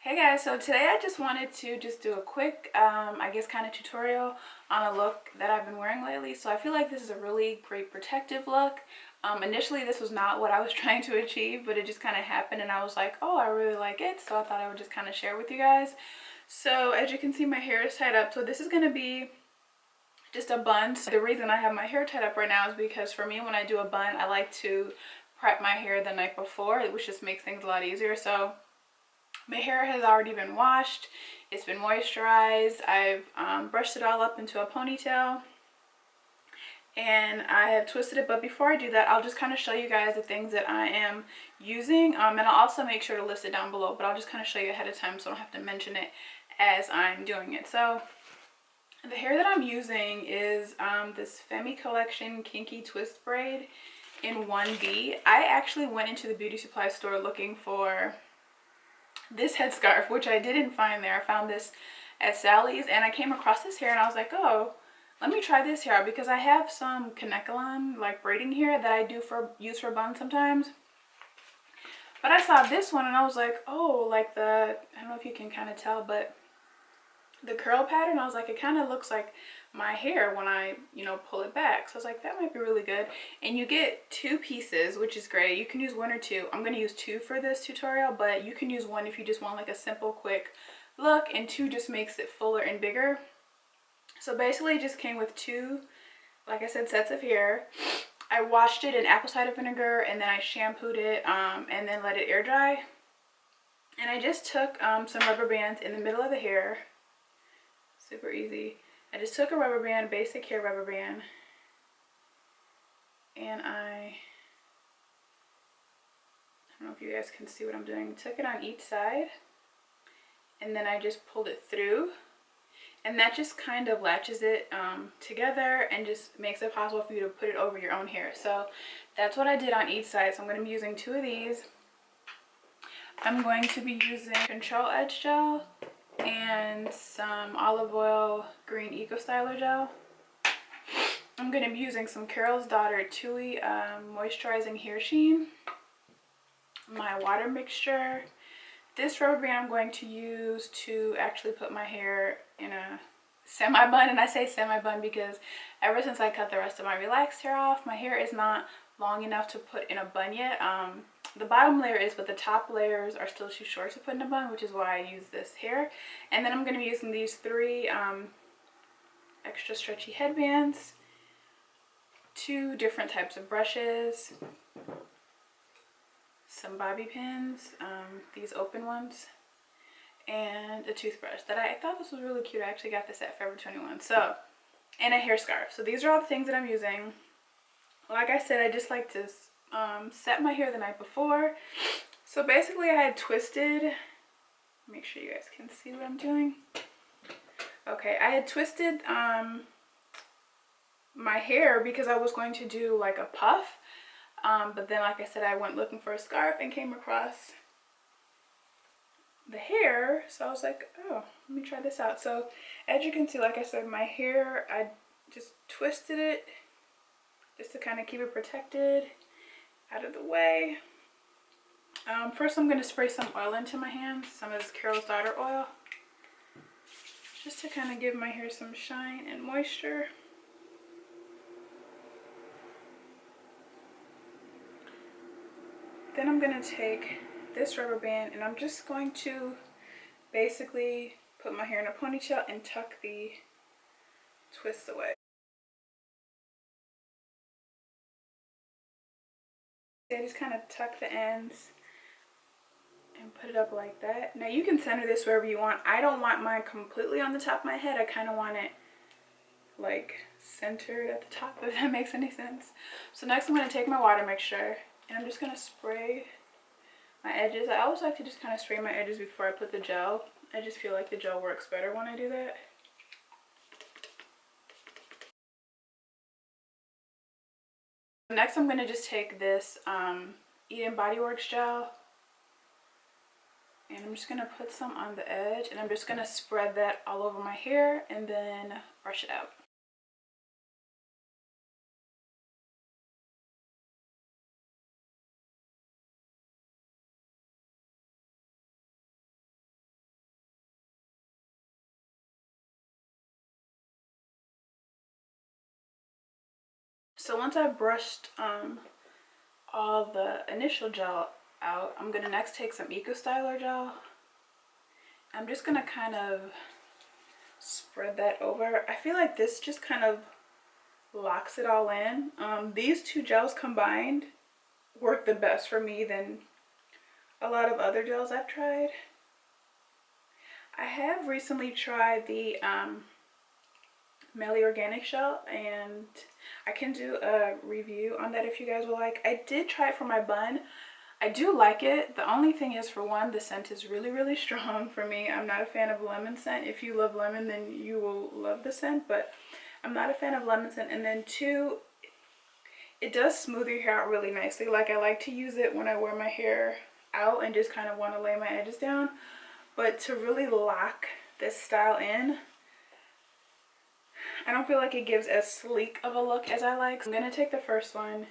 Hey guys, so today I just wanted to do a quick, I guess kind of tutorial on a look that I've been wearing lately. So I feel like this is a really great protective look. Initially this was not what I was trying to achieve, but it just kind of happened and I was like, oh, I really like it. So I thought I would just kind of share with you guys. So as you can see, my hair is tied up. So this is going to be just a bun. So the reason I have my hair tied up right now is because for me, when I do a bun, I like to prep my hair the night before, which just makes things a lot easier. So my hair has already been washed, it's been moisturized, I've brushed it all up into a ponytail, and I have twisted it. But before I do that, I'll just kind of show you guys the things that I am using, and I'll also make sure to list it down below, but I'll just kind of show you ahead of time so I don't have to mention it as I'm doing it. So the hair that I'm using is this Femi Collection Kinky Twist Braid in 1B. I actually went into the beauty supply store looking for this headscarf, which I didn't find there. I found this at Sally's and I came across this hair and I was like, oh, let me try this hair because I have some Kanekalon like braiding hair that I do use for buns sometimes. But I saw this one and I was like, oh, like I don't know if you can kind of tell, but the curl pattern, I was like, it kind of looks like my hair when I, pull it back. So I was like, that might be really good. And you get two pieces, which is great. You can use one or two. I'm going to use two for this tutorial, but you can use one if you just want like a simple, quick look, and two just makes it fuller and bigger. So basically it just came with two, like I said, sets of hair. I washed it in apple cider vinegar and then I shampooed it and then let it air dry. And I just took some rubber bands in the middle of the hair. Super easy. I just took a rubber band, basic hair rubber band, and I don't know if you guys can see what I'm doing. Took it on each side, and then I just pulled it through, and that just kind of latches it together and just makes it possible for you to put it over your own hair. So that's what I did on each side. So I'm going to be using two of these. I'm going to be using Control Edge Gel and some olive oil green eco styler gel. I'm going to be using some Carol's Daughter Tui moisturizing hair sheen, my water mixture. This rubber band I'm going to use to actually put my hair in a semi bun, and I say semi bun because ever since I cut the rest of my relaxed hair off, my hair is not long enough to put in a bun yet. The bottom layer is, but the top layers are still too short to put in a bun, which is why I use this hair. And then I'm going to be using these three extra stretchy headbands, two different types of brushes, some bobby pins, these open ones, and a toothbrush that I thought this was really cute. I actually got this at Forever 21. So, and a hair scarf. So these are all the things that I'm using. Like I said, I just like to set my hair the night before. So basically I had twisted, make sure you guys can see what I'm doing. Okay, I had twisted my hair because I was going to do like a puff. But then, like I said, I went looking for a scarf and came across the hair. So I was like, oh, let me try this out. So as you can see, like I said, my hair, I just twisted it just to kind of keep it protected out of the way. First I'm going to spray some oil into my hands, some of this Carol's Daughter oil, just to kind of give my hair some shine and moisture. Then I'm going to take this rubber band and I'm just going to basically put my hair in a ponytail and tuck the twists away. I just kind of tuck the ends and put it up like that. Now you can center this wherever you want. I don't want mine completely on the top of my head. I kind of want it like centered at the top, if that makes any sense. So next I'm going to take my water mixture and I'm just going to spray my edges. I always like to just kind of spray my edges before I put the gel. I just feel like the gel works better when I do that. Next I'm going to just take this Eden Body Works gel and I'm just going to put some on the edge and I'm just going to spread that all over my hair and then brush it out. So once I've brushed all the initial gel out, I'm gonna next take some Eco Styler gel. I'm just gonna kind of spread that over. I feel like this just kind of locks it all in. These two gels combined work the best for me than a lot of other gels I've tried. I have recently tried the Melly Organic gel, and I can do a review on that if you guys would like. I did try it for my bun. I do like it. The only thing is, for one, the scent is really strong for me. I'm not a fan of lemon scent. If you love lemon, then you will love the scent, but I'm not a fan of lemon scent. And then two, it does smooth your hair out really nicely. Like, I like to use it when I wear my hair out and just kind of want to lay my edges down. But to really lock this style in, I don't feel like it gives as sleek of a look as I like. So I'm going to take the first one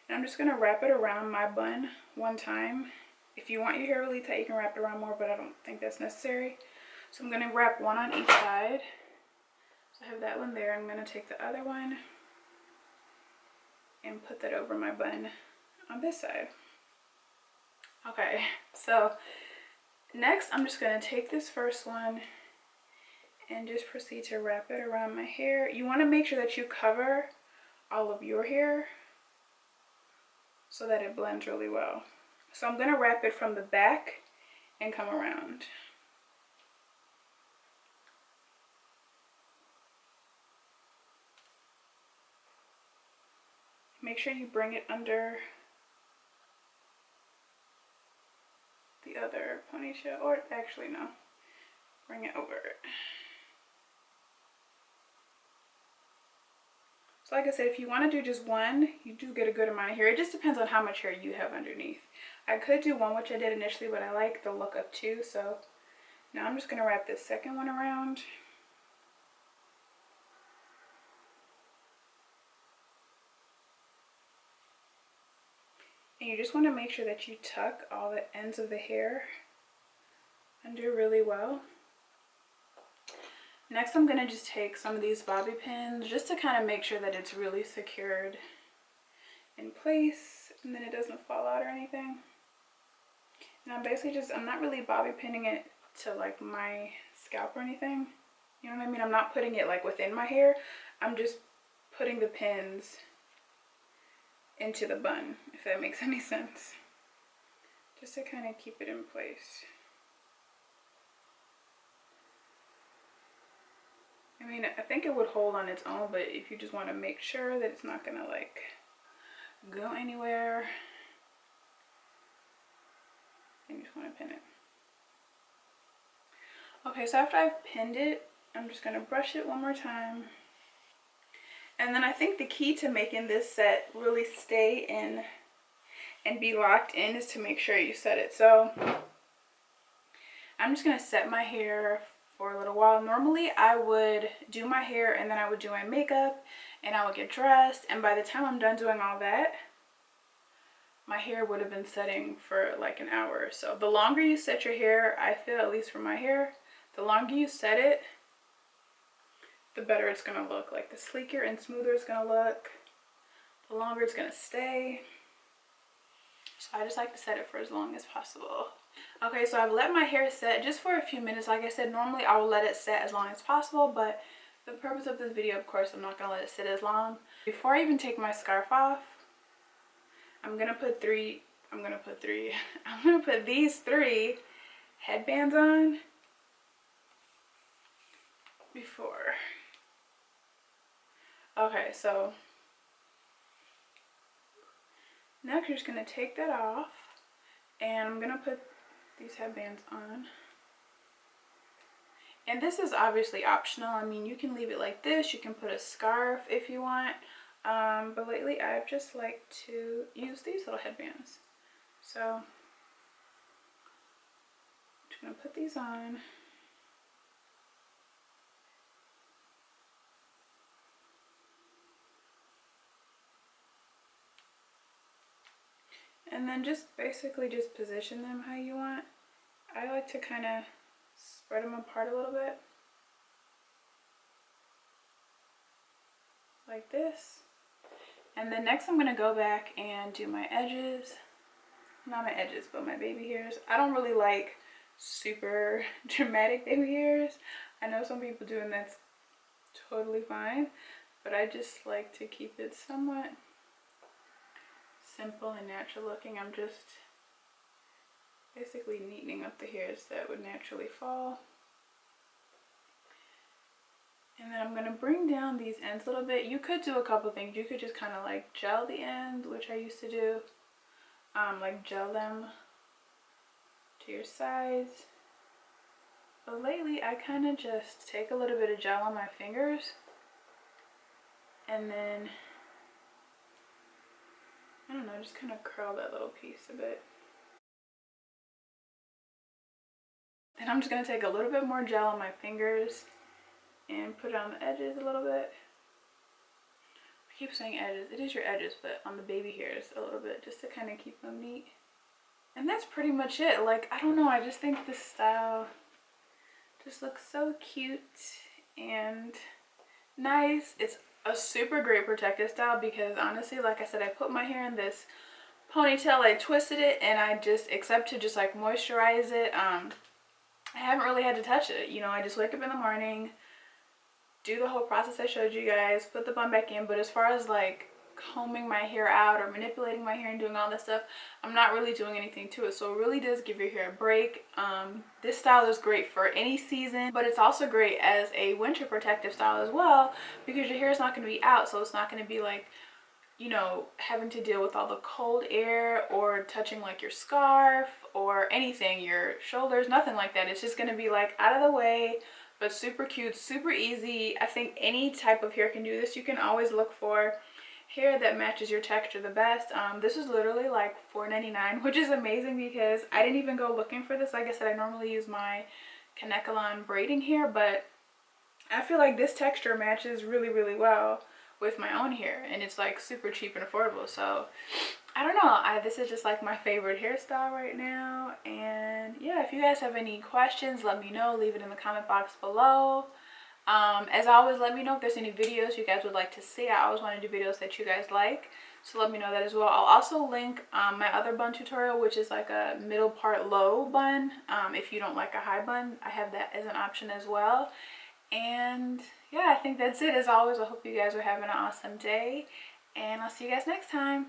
and I'm just going to wrap it around my bun one time. If you want your hair really tight, you can wrap it around more, but I don't think that's necessary. So I'm going to wrap one on each side. So I have that one there. I'm going to take the other one and put that over my bun on this side. Okay, so next I'm just going to take this first one and just proceed to wrap it around my hair. You want to make sure that you cover all of your hair so that it blends really well. So I'm going to wrap it from the back and come around. Make sure you bring it under the other ponytail, or actually no, bring it over it. So like I said, if you want to do just one, you do get a good amount of hair. It just depends on how much hair you have underneath. I could do one, which I did initially, but I like the look of two. So now I'm just going to wrap this second one around. And you just want to make sure that you tuck all the ends of the hair under really well. Next, I'm going to just take some of these bobby pins just to kind of make sure that it's really secured in place and then it doesn't fall out or anything. And I'm basically just, I'm not really bobby pinning it to like my scalp or anything. You know what I mean? I'm not putting it like within my hair. I'm just putting the pins into the bun, if that makes any sense. Just to kind of keep it in place. I mean, I think it would hold on its own, but if you just want to make sure that it's not going to like go anywhere, you just want to pin it. Okay, so after I've pinned it, I'm just going to brush it one more time. And then I think the key to making this set really stay in and be locked in is to make sure you set it. So I'm just going to set my hair for a little while. Normally I would do my hair and then I would do my makeup and I would get dressed, and by the time I'm done doing all that, my hair would have been setting for like an hour or so. The longer you set your hair, I feel, at least for my hair, the longer you set it, the better it's going to look. Like the sleeker and smoother it's going to look, the longer it's going to stay. So I just like to set it for as long as possible. Okay, so I've let my hair set just for a few minutes. Like I said, normally I will let it set as long as possible, but for the purpose of this video, of course, I'm not going to let it sit as long. Before I even take my scarf off, I'm going to put these three headbands on before. Okay, so next you're just going to take that off, and I'm going to put these headbands on. And this is obviously optional. I mean, you can leave it like this. You can put a scarf if you want. But lately I've just liked to use these little headbands. So I'm just going to put these on. And then just basically just position them how you want. I like to kind of spread them apart a little bit. Like this. And then next I'm going to go back and do my edges. Not my edges, but my baby hairs. I don't really like super dramatic baby hairs. I know some people do, and that's totally fine, but I just like to keep it somewhat simple and natural looking. I'm just basically neatening up the hairs that would naturally fall. And then I'm going to bring down these ends a little bit. You could do a couple things. You could just kind of like gel the ends, which I used to do. Like gel them to your sides. But lately I kind of just take a little bit of gel on my fingers and then, I don't know, just kind of curl that little piece a bit. Then I'm just going to take a little bit more gel on my fingers and put it on the edges a little bit. I keep saying edges, it is your edges, but on the baby hairs a little bit, just to kind of keep them neat. And that's pretty much it. Like, I don't know, I just think this style just looks so cute and nice. It's a super great protective style because honestly, like I said, I put my hair in this ponytail, I twisted it, and I just, except to just like moisturize it, I haven't really had to touch it. You know, I just wake up in the morning, do the whole process I showed you guys, put the bun back in. But as far as like combing my hair out or manipulating my hair and doing all this stuff, I'm not really doing anything to it. So it really does give your hair a break. This style is great for any season, but it's also great as a winter protective style as well, because your hair is not going to be out, so it's not going to be like, you know, having to deal with all the cold air or touching like your scarf or anything, your shoulders, nothing like that. It's just going to be like out of the way, but super cute, super easy. I think any type of hair can do this. You can always look for hair that matches your texture the best. This is literally like $4.99, which is amazing because I didn't even go looking for this. Like I said, I normally use my Kanekalon braiding hair, but I feel like this texture matches really, really well with my own hair, and it's like super cheap and affordable. So I don't know, this is just like my favorite hairstyle right now. And yeah, if you guys have any questions, let me know. Leave it in the comment box below. As always, let me know if there's any videos you guys would like to see. I always want to do videos that you guys like, so let me know that as well. I'll also link my other bun tutorial, which is like a middle part low bun. If you don't like a high bun, I have that as an option as well. And yeah, I think that's it. As always, I hope you guys are having an awesome day, and I'll see you guys next time.